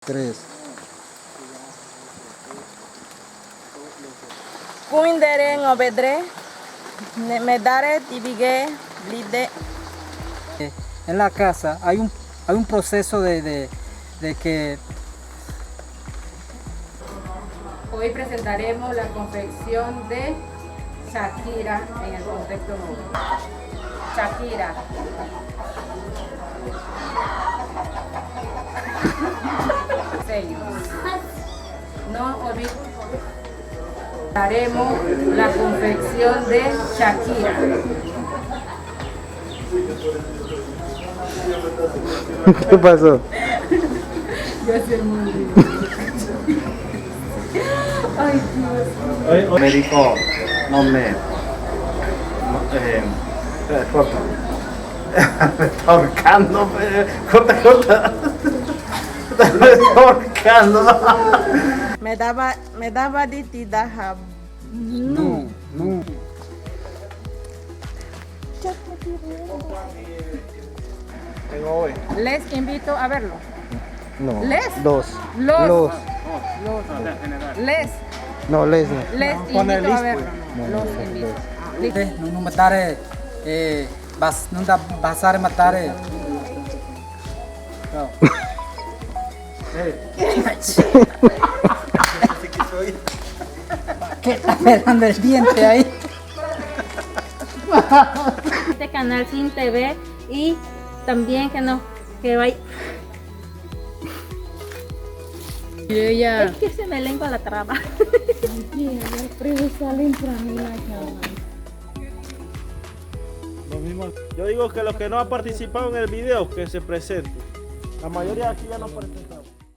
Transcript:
3. Kuinderen obedre, medare tibige, lide. En la casa hay un proceso de que Hoy presentaremos la confección de Shakira en el contexto móvil. Shakira. Sellos. No olviden. Haremos la confección de Shakira. ¿Qué pasó? Yo soy muy bien. Ay, Dios. Me dijo, no me... corta. Me está ahorcando, corta. Me está ahorcando. Me daba ditidahab. No. Tengo hoy. Les invito a verlo. No. ¿Les? Dos. Los. Les. No, les no. Les invito a verlo. Los invito. No matare, no da basare matare. No. ¿Qué está pegando el diente ahí? Este canal Sin TV y también que vaya. Es que se me lengua la traba. Yo digo que los que no han participado en el video, que se presenten. La mayoría aquí ya no participaron.